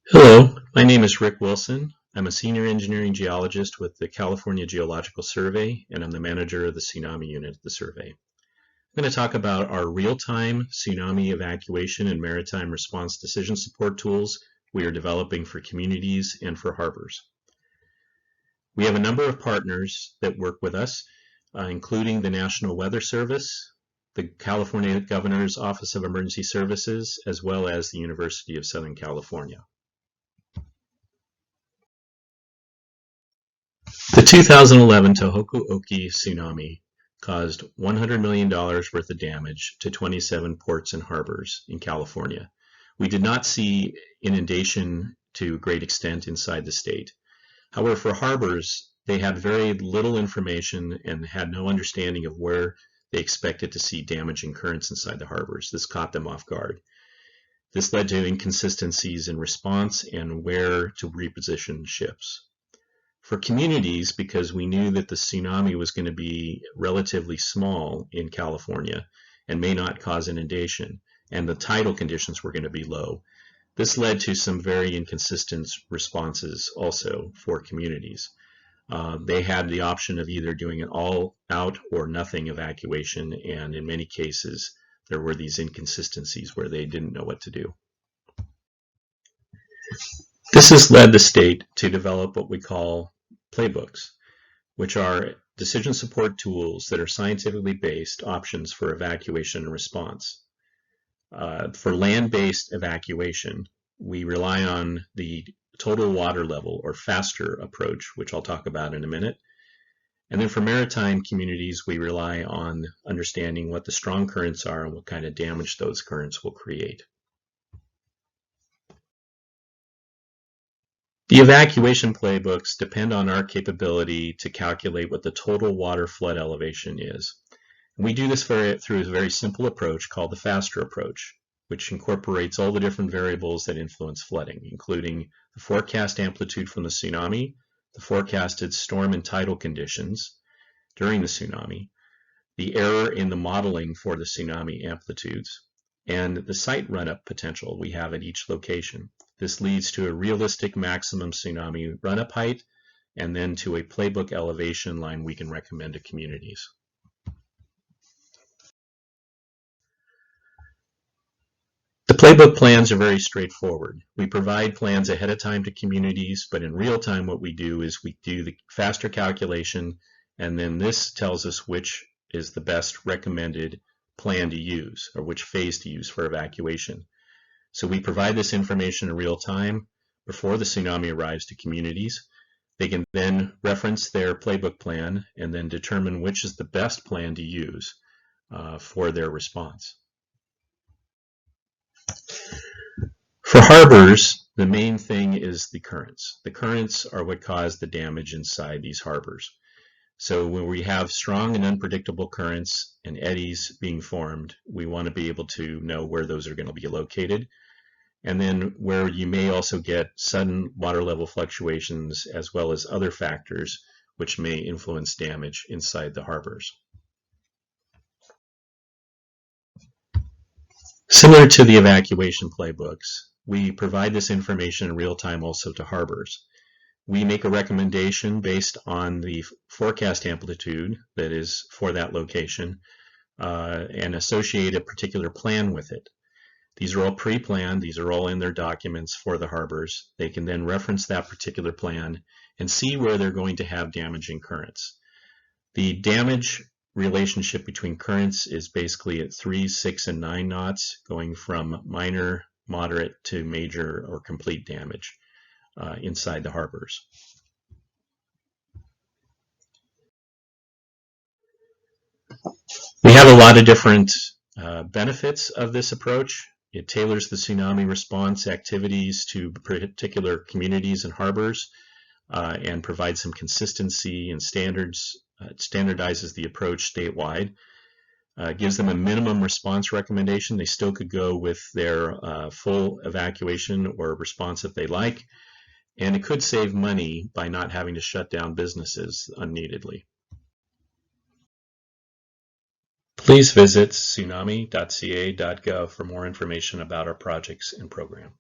Hello, my name is Rick Wilson. I'm a senior engineering geologist with the California Geological Survey, and I'm the manager of the Tsunami unit at the survey. I'm going to talk about our real-time tsunami evacuation and maritime response decision support tools we are developing for communities and for harbors. We have a number of partners that work with us, including the National Weather Service, the California Governor's Office of Emergency Services, as well as the University of Southern California. The 2011 Tohoku Oki tsunami caused $100 million worth of damage to 27 ports and harbors in California. We did not see inundation to a great extent inside the state. However, for harbors, they had very little information and had no understanding of where they expected to see damaging currents inside the harbors. This caught them off guard. This led to inconsistencies in response and where to reposition ships. For communities, because we knew that the tsunami was going to be relatively small in California and may not cause inundation, and the tidal conditions were going to be low, this led to some very inconsistent responses also for communities. They had the option of either doing an all-out or nothing evacuation, and in many cases there were these inconsistencies where they didn't know what to do. This has led the state to develop what we call Playbooks, which are decision support tools that are scientifically based options for evacuation and response. For land-based evacuation, we rely on the total water level or FASTER approach, which I'll talk about in a minute. And then for maritime communities, we rely on understanding what the strong currents are and what kind of damage those currents will create. The evacuation playbooks depend on our capability to calculate what the total water flood elevation is. We do this through a very simple approach called the FASTER approach, which incorporates all the different variables that influence flooding, including the forecast amplitude from the tsunami, the forecasted storm and tidal conditions during the tsunami, the error in the modeling for the tsunami amplitudes, and the site run-up potential we have at each location. This leads to a realistic maximum tsunami run-up height and then to a playbook elevation line we can recommend to communities. The playbook plans are very straightforward. We provide plans ahead of time to communities, but in real time what we do is we do the FASTER calculation, and then this tells us which is the best recommended plan to use or which phase to use for evacuation. So we provide this information in real time before the tsunami arrives to communities. They can then reference their playbook plan and then determine which is the best plan to use for their response. For harbors, the main thing is the currents. The currents are what cause the damage inside these harbors. So when we have strong and unpredictable currents and eddies being formed, we want to be able to know where those are going to be located. And then where you may also get sudden water level fluctuations as well as other factors which may influence damage inside the harbors. Similar to the evacuation playbooks, we provide this information in real time also to harbors. We make a recommendation based on the forecast amplitude that is for that location and associate a particular plan with it. These are all pre-planned. These are all in their documents for the harbors. They can then reference that particular plan and see where they're going to have damaging currents. The damage relationship between currents is basically at 3, 6, and 9 knots, going from minor, moderate to major or complete damage inside the harbors. We have a lot of different benefits of this approach. It tailors the tsunami response activities to particular communities and harbors and provides some consistency and standards. It standardizes the approach statewide. Gives them a minimum response recommendation. They still could go with their full evacuation or response if they like. And it could save money by not having to shut down businesses unneededly. Please visit tsunami.ca.gov for more information about our projects and program.